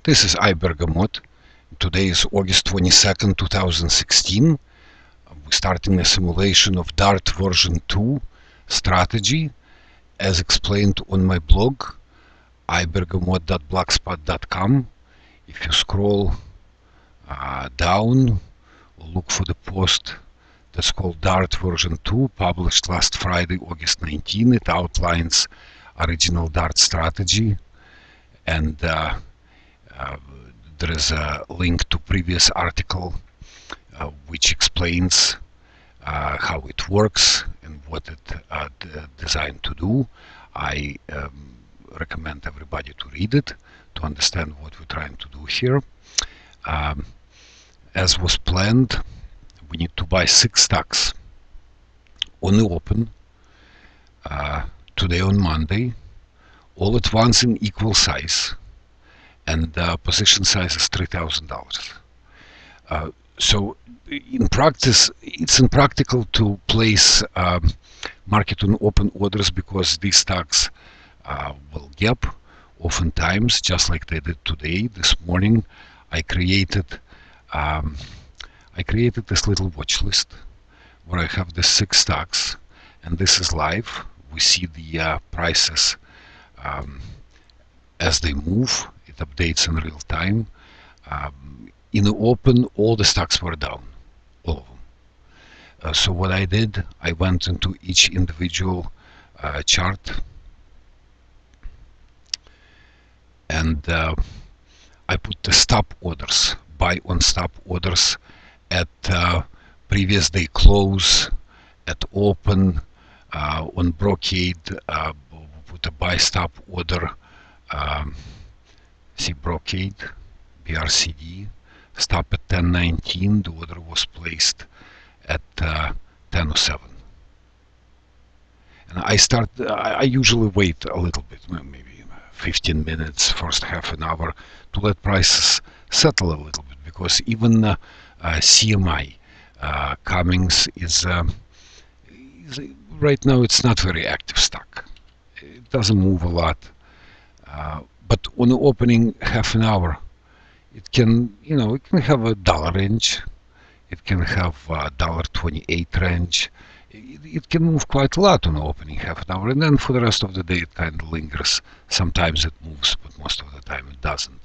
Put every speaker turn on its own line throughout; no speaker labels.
This is iBergamot. Today is August 22nd, 2016. We're starting a simulation of Dart version 2 strategy as explained on my blog ibergamot.blogspot.com. If you scroll down, look for the post that's called Dart version 2, published last Friday, August 19. It outlines original Dart strategy, and there is a link to previous article which explains how it works and what it designed to do. I recommend everybody to read it to understand what we're trying to do here. As was planned, we need to buy 6 stocks on the open today on Monday, all at once in equal size, and position size is $3,000. So in practice, it's impractical to place market on open orders because these stocks will gap oftentimes, just like they did today. This morning I created this little watch list where I have the 6 stocks, and this is live. We see the prices as they move. It updates in real time. In the open, all the stocks were down, all of them. So what I did, I went into each individual chart, and I put the stop orders, buy on stop orders at previous day close, at open, on Brocade. Put a buy stop order, see Brocade, BRCD, stop at 10.19. The order was placed at 10.07. And I usually wait a little bit, maybe 15 minutes, first half an hour, to let prices settle a little bit, because even CMI Cummins is right now, it's not very active stock. It doesn't move a lot, but on the opening half an hour, it can, it can have a dollar range, it can have a $1.28 range. It can move quite a lot on the opening half an hour, and then for the rest of the day it kind of lingers. Sometimes it moves, but most of the time it doesn't.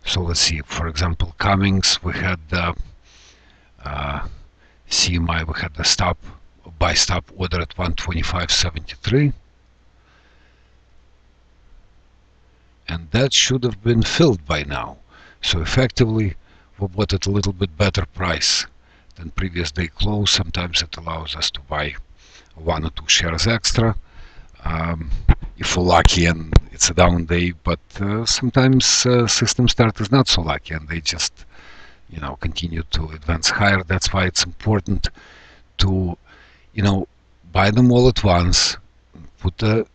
So let's see, for example, Cummins, we had CMI, we had the buy stop order at 125.73, and that should have been filled by now. So effectively we bought at a little bit better price than previous day close. Sometimes it allows us to buy 1 or 2 shares extra if we're lucky and it's a down day, but sometimes system start is not so lucky and they just continue to advance higher. That's why it's important to buy them all at once, put the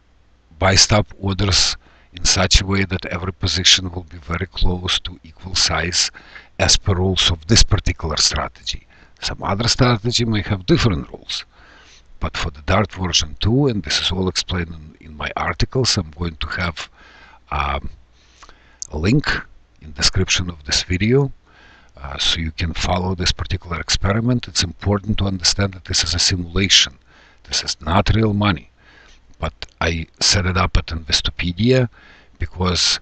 buy stop orders in such a way that every position will be very close to equal size as per rules of this particular strategy. Some other strategy may have different rules, but for the Dart version 2, and this is all explained in my articles, I'm going to have a link in description of this video, so you can follow this particular experiment. It's important to understand that this is a simulation. This is not real money, but I set it up at Investopedia because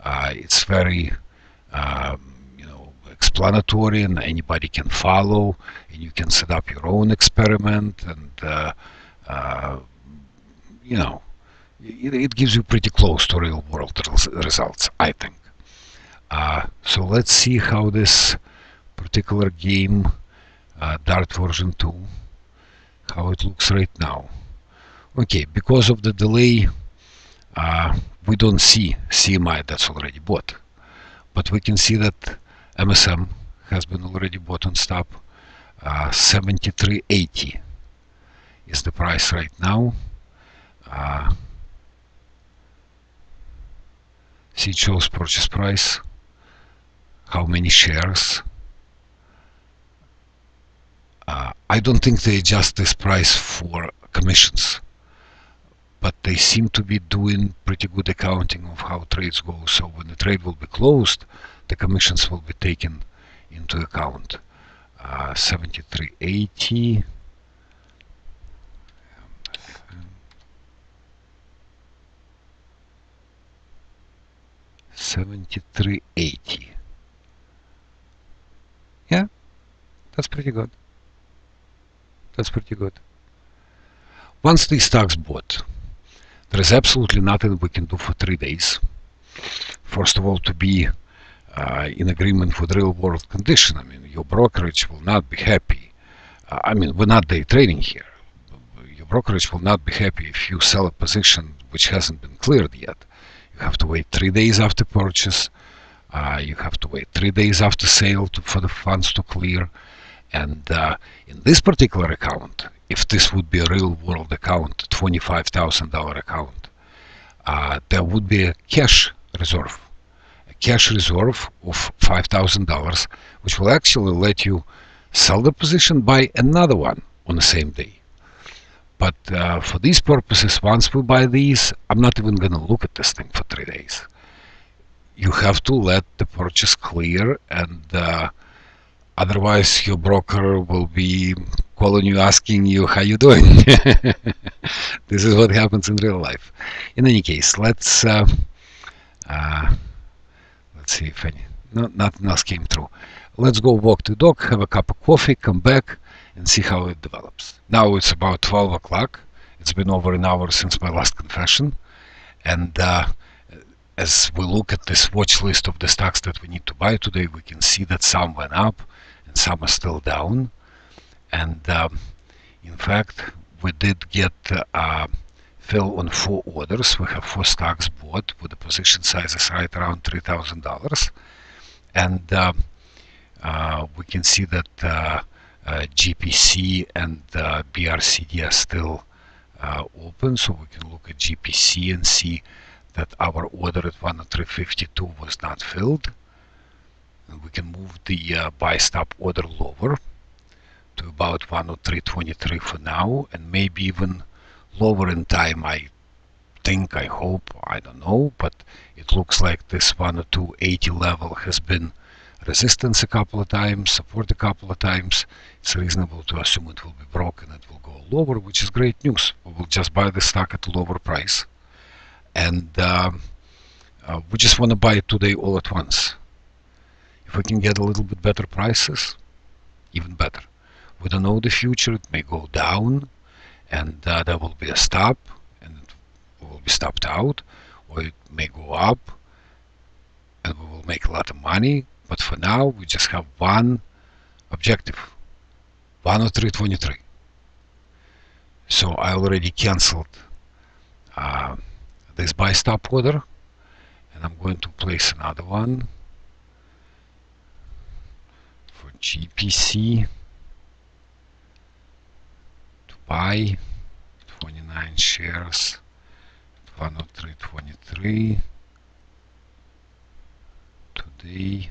it's very explanatory and anybody can follow, and you can set up your own experiment, and it gives you pretty close to real world results, I think. So let's see how this particular game, Dart version 2, how it looks right now. Okay, because of the delay, we don't see CMI that's already bought, but we can see that MSM has been already bought on stop. 73.80 is the price right now. See, it shows purchase price, how many shares. I don't think they adjust this price for commissions, but they seem to be doing pretty good accounting of how trades go. So when the trade will be closed, the commissions will be taken into account. 73.80. 73.80. Yeah, that's pretty good. That's pretty good. Once these stocks bought, there is absolutely nothing we can do for 3 days. First of all, to be in agreement with real world condition. I mean, your brokerage will not be happy. I mean, we're not day trading here. Your brokerage will not be happy if you sell a position which hasn't been cleared yet. You have to wait 3 days after purchase. You have to wait 3 days after sale for the funds to clear. And in this particular account, if this would be a real world account, $25,000 account, there would be a cash reserve. A cash reserve of $5,000, which will actually let you sell the position, buy another one on the same day. But for these purposes, once we buy these, I'm not even going to look at this thing for 3 days. You have to let the purchase clear, and otherwise your broker will be calling you, asking you how you doing. This is what happens in real life. In any case, let's see if nothing else came through. Let's go walk the dog, have a cup of coffee, come back, and see how it develops. Now it's about 12 o'clock. It's been over an hour since my last confession. And as we look at this watch list of the stocks that we need to buy today, we can see that some went up and some are still down. And in fact, we did get fill on 4 orders. We have 4 stocks bought with the position sizes right around $3,000. And we can see that GPC and BRCD are still open, so we can look at GPC and see that our order at 103.52 was not filled. And we can move the buy stop order lower to about 103.23 for now, and maybe even lower in time. I think, I hope, I don't know, but it looks like this 102.80 level has been resistance a couple of times, support a couple of times. It's reasonable to assume it will be broken, it will go lower, which is great news. We will just buy the stock at a lower price, and we just want to buy it today all at once. If we can get a little bit better prices, even better. We don't know the future, it may go down, and there will be a stop, and it will be stopped out, or it may go up, and we will make a lot of money. But for now, we just have one objective, 103.23. So I already cancelled this buy stop order, and I'm going to place another one for GPC to buy 29 shares at 103.23 today,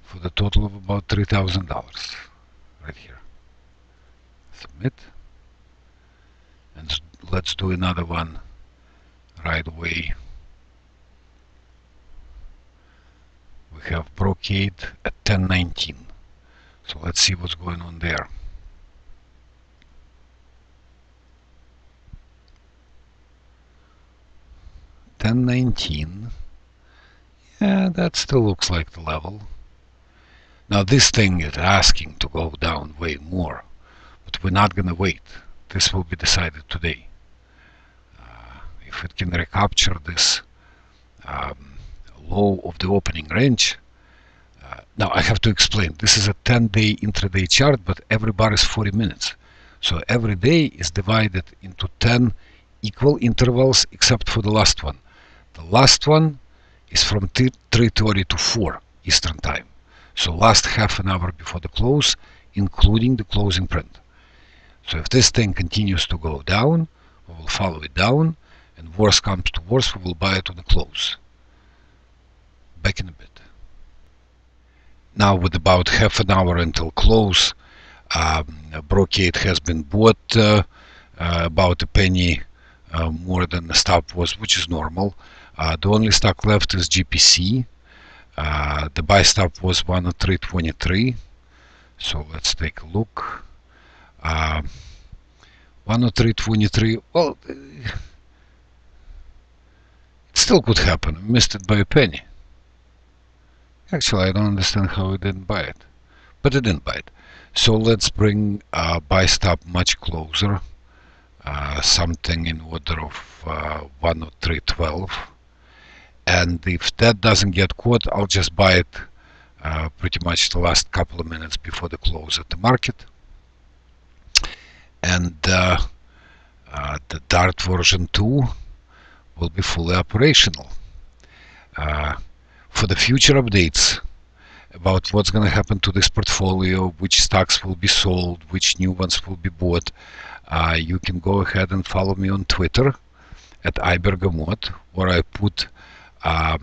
for the total of about $3,000 right here. Submit, and let's do another one right away. We have Brocade at 10.19, so let's see what's going on there. $10.19. Yeah, that still looks like the level. Now this thing is asking to go down way more, but we're not going to wait. This will be decided today. If it can recapture this low of the opening range. Now I have to explain, this is a 10-day intraday chart, but every bar is 40 minutes. So every day is divided into 10 equal intervals except for the last one. The last one is from 3:30 to 4 Eastern Time. So last half an hour before the close, including the closing print. So if this thing continues to go down, we will follow it down, and worst comes to worst, we will buy it on the close. Back in a bit. Now with about half an hour until close, Brocade has been bought about a penny more than the stop was, which is normal. The only stock left is GPC. The buy stop was 103.23. So let's take a look. 103.23. Well, it still could happen. I missed it by a penny. Actually, I don't understand how it didn't buy it, but it didn't buy it. So let's bring buy stop much closer. Something in order of 103.12, and if that doesn't get caught, I'll just buy it pretty much the last couple of minutes before the close at the market. And the Dart version 2 will be fully operational. For the future updates about what's going to happen to this portfolio, which stocks will be sold, which new ones will be bought, you can go ahead and follow me on Twitter at iBergamot, where I put out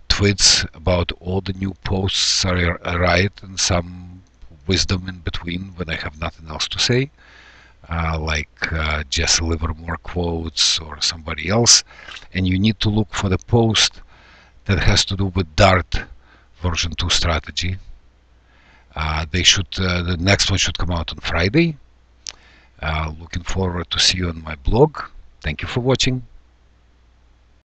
tweets about all the new posts I write and some wisdom in between when I have nothing else to say, like Jesse Livermore quotes or somebody else. And you need to look for the post that has to do with Dart version 2 strategy. The next one should come out on Friday. Looking forward to see you on my blog. Thank you for watching.